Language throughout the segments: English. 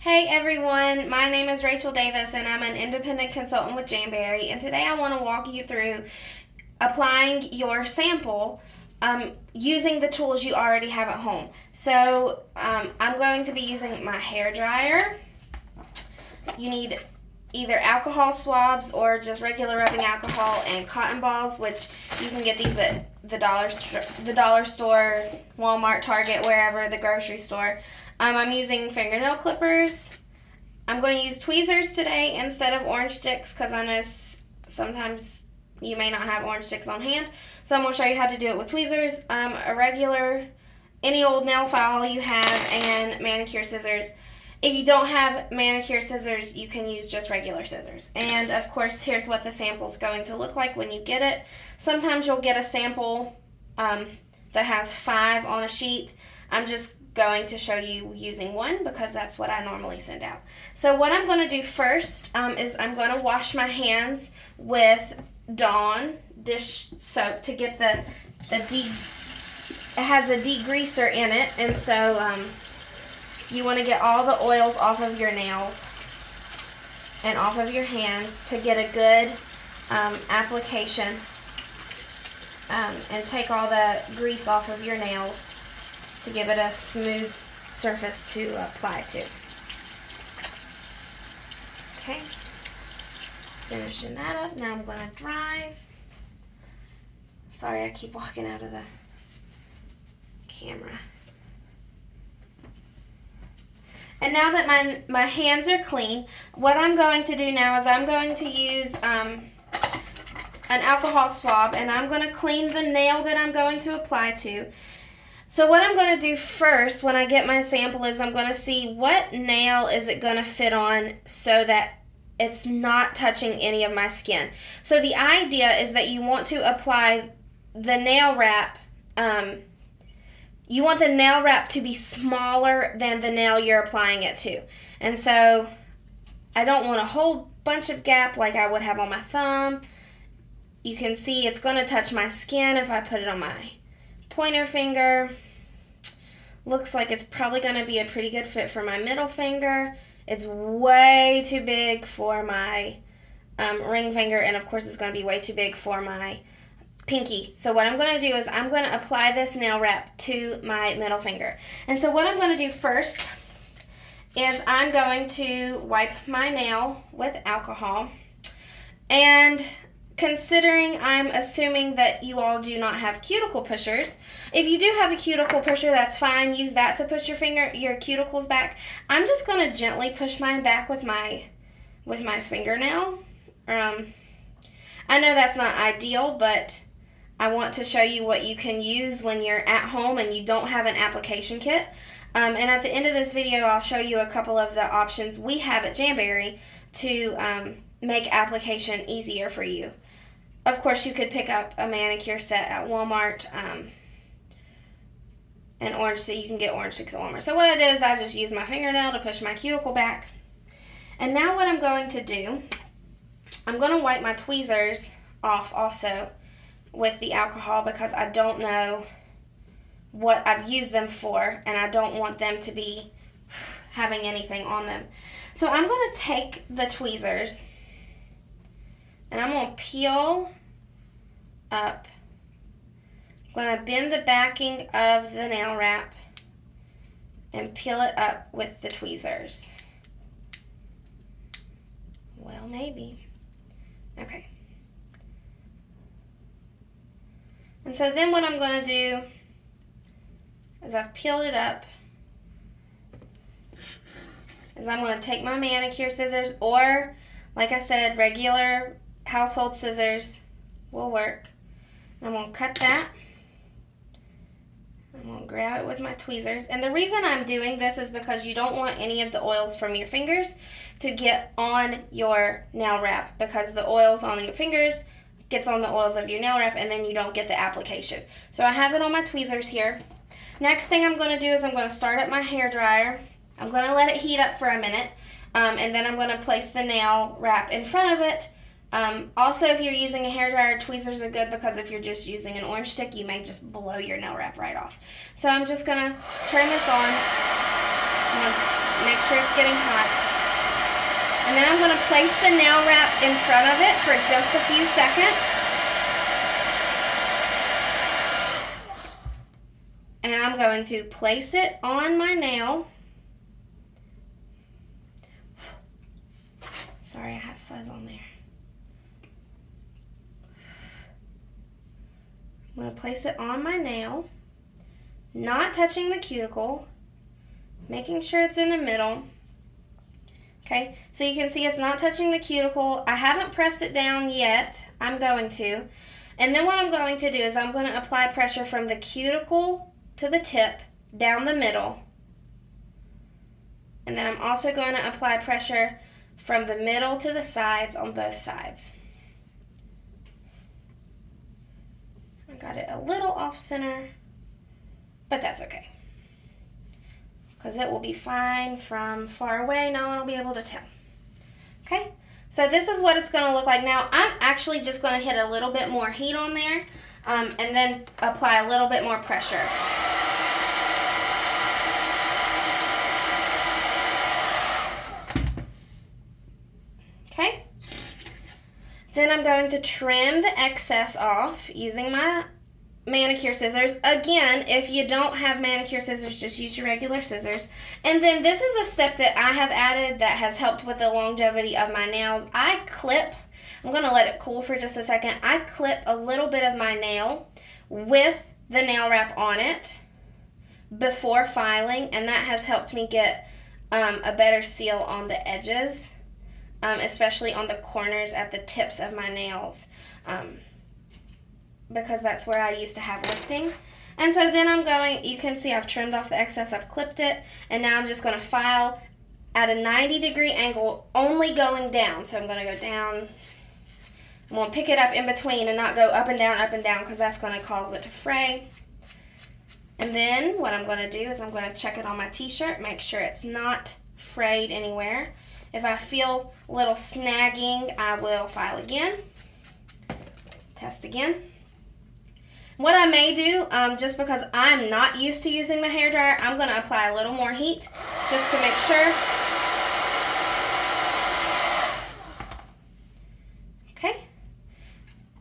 Hey everyone, my name is Rachel Davis and I'm an independent consultant with Jamberry, and today I want to walk you through applying your sample using the tools you already have at home. So I'm going to be using my hair dryer. You need either alcohol swabs or just regular rubbing alcohol and cotton balls, which you can get these at the dollar store, Walmart, Target, wherever, the grocery store. I'm using fingernail clippers. I'm going to use tweezers today instead of orange sticks because I know sometimes you may not have orange sticks on hand. So I'm going to show you how to do it with tweezers, a regular, any old nail file you have, and manicure scissors. If you don't have manicure scissors, you can use just regular scissors. And of course, here's what the sample is going to look like when you get it. Sometimes you'll get a sample that has 5 on a sheet. I'm just going to show you using 1 because that's what I normally send out. So what I'm going to do first is I'm going to wash my hands with Dawn dish soap to get it has a degreaser in it, and so you want to get all the oils off of your nails and off of your hands to get a good application and take all the grease off of your nails to give it a smooth surface to apply to. Okay, finishing that up. Now I'm going to dry. Sorry, I keep walking out of the camera. And now that my hands are clean, what I'm going to do now is I'm going to use an alcohol swab, and I'm going to clean the nail that I'm going to apply to. So what I'm going to do first when I get my sample is I'm going to see what nail is it going to fit on so that it's not touching any of my skin. So the idea is that you want to apply the nail wrap. You want the nail wrap to be smaller than the nail you're applying it to. And so I don't want a whole bunch of gap like I would have on my thumb. You can see it's going to touch my skin if I put it on my pointer finger. Looks like it's probably going to be a pretty good fit for my middle finger. It's way too big for my ring finger, and of course it's going to be way too big for my pinky. So what I'm going to do is I'm going to apply this nail wrap to my middle finger. And so what I'm going to do first is I'm going to wipe my nail with alcohol, and considering I'm assuming that you all do not have cuticle pushers, if you do have a cuticle pusher, that's fine. Use that to push your cuticles back. I'm just going to gently push mine back with my fingernail. I know that's not ideal, but I want to show you what you can use when you're at home and you don't have an application kit. And at the end of this video, I'll show you a couple of the options we have at Jamberry to make application easier for you. Of course, you could pick up a manicure set at Walmart, and you can get orange sticks at Walmart. So what I did is I just used my fingernail to push my cuticle back. And now what I'm going to do, I'm going to wipe my tweezers off also with the alcohol because I don't know what I've used them for, and I don't want them to be having anything on them. So I'm going to take the tweezers and I'm going to peel up. I'm going to bend the backing of the nail wrap and peel it up with the tweezers. Well, maybe. Okay. And so then what I'm going to do is I've peeled it up, is I'm going to take my manicure scissors, or like I said, regular household scissors will work. I'm going to cut that. I'm going to grab it with my tweezers. And the reason I'm doing this is because you don't want any of the oils from your fingers to get on your nail wrap, because the oils on your fingers gets on the oils of your nail wrap and then you don't get the application. So I have it on my tweezers here. Next thing I'm going to do is I'm going to start up my hair dryer. I'm going to let it heat up for a minute, and then I'm going to place the nail wrap in front of it. Also, if you're using a hairdryer, tweezers are good because if you're just using an orange stick, you may just blow your nail wrap right off. So I'm just going to turn this on. Make sure it's getting hot. And then I'm going to place the nail wrap in front of it for just a few seconds. And I'm going to place it on my nail. Sorry, I have fuzz on there. I'm going to place it on my nail, not touching the cuticle, making sure it's in the middle. Okay, so you can see it's not touching the cuticle. I haven't pressed it down yet. I'm going to. And then what I'm going to do is I'm going to apply pressure from the cuticle to the tip, down the middle. And then I'm also going to apply pressure from the middle to the sides on both sides. I got it a little off center, but that's okay, because it will be fine from far away. No one will be able to tell. Okay, so this is what it's going to look like. Now I'm actually just going to hit a little bit more heat on there and then apply a little bit more pressure. Okay, then I'm going to trim the excess off using my manicure scissors. Again, if you don't have manicure scissors, just use your regular scissors. And then this is a step that I have added that has helped with the longevity of my nails. I clip, I'm going to let it cool for just a second. I clip a little bit of my nail with the nail wrap on it before filing, and that has helped me get a better seal on the edges, especially on the corners at the tips of my nails. Because that's where I used to have lifting. And so then I'm going, you can see I've trimmed off the excess, I've clipped it, and now I'm just going to file at a 90-degree angle, only going down. So I'm going to go down. I'm going to pick it up in between and not go up and down, because that's going to cause it to fray. And then what I'm going to do is I'm going to check it on my t-shirt, make sure it's not frayed anywhere. If I feel a little snagging, I will file again, test again. What I may do, just because I'm not used to using the hairdryer, I'm going to apply a little more heat just to make sure. Okay,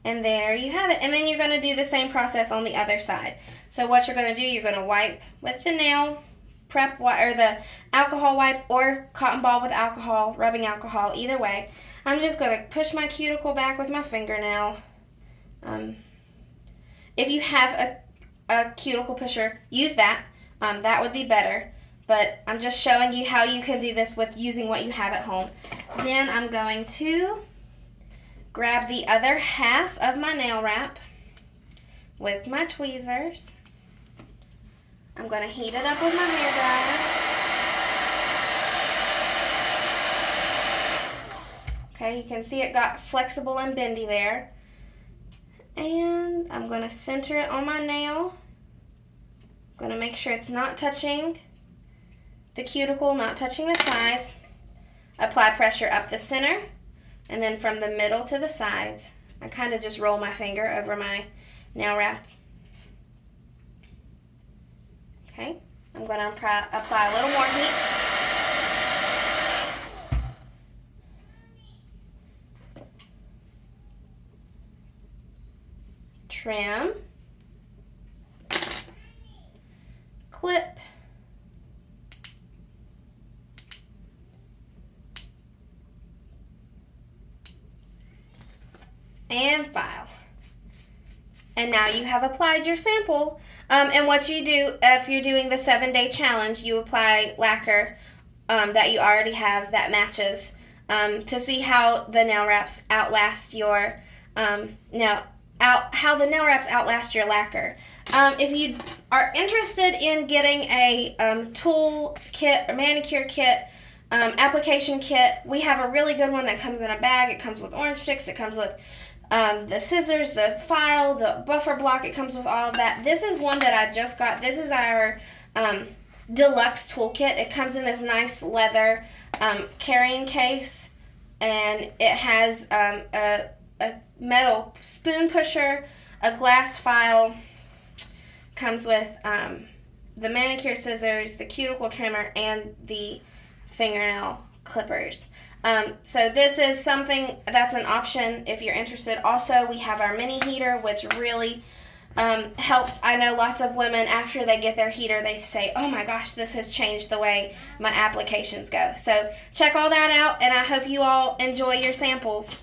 and there you have it. And then you're going to do the same process on the other side. So what you're going to do, you're going to wipe with the nail prep or the alcohol wipe or cotton ball with alcohol, rubbing alcohol, either way. I'm just going to push my cuticle back with my fingernail. If you have a cuticle pusher, use that. That would be better. But I'm just showing you how you can do this with using what you have at home. Then I'm going to grab the other half of my nail wrap with my tweezers. I'm going to heat it up with my hairdryer. Okay, you can see it got flexible and bendy there. And I'm going to center it on my nail. I'm going to make sure it's not touching the cuticle, not touching the sides. Apply pressure up the center, and then from the middle to the sides. I kind of just roll my finger over my nail wrap. Okay, I'm going to apply a little more heat. Trim, clip, and file. And now you have applied your sample. And what you do, if you're doing the 7-day challenge, you apply lacquer that you already have that matches to see how the nail wraps outlast your how the nail wraps outlast your lacquer. If you are interested in getting a tool kit, a manicure kit, application kit, we have a really good one that comes in a bag. It comes with orange sticks. It comes with the scissors, the file, the buffer block. It comes with all of that. This is one that I just got. This is our deluxe toolkit. It comes in this nice leather carrying case, and it has a metal spoon pusher, a glass file, comes with the manicure scissors, the cuticle trimmer, and the fingernail clippers. So this is something that's an option if you're interested. Also, we have our mini heater, which really helps. I know lots of women, after they get their heater, they say, oh my gosh, this has changed the way my applications go. So check all that out, and I hope you all enjoy your samples.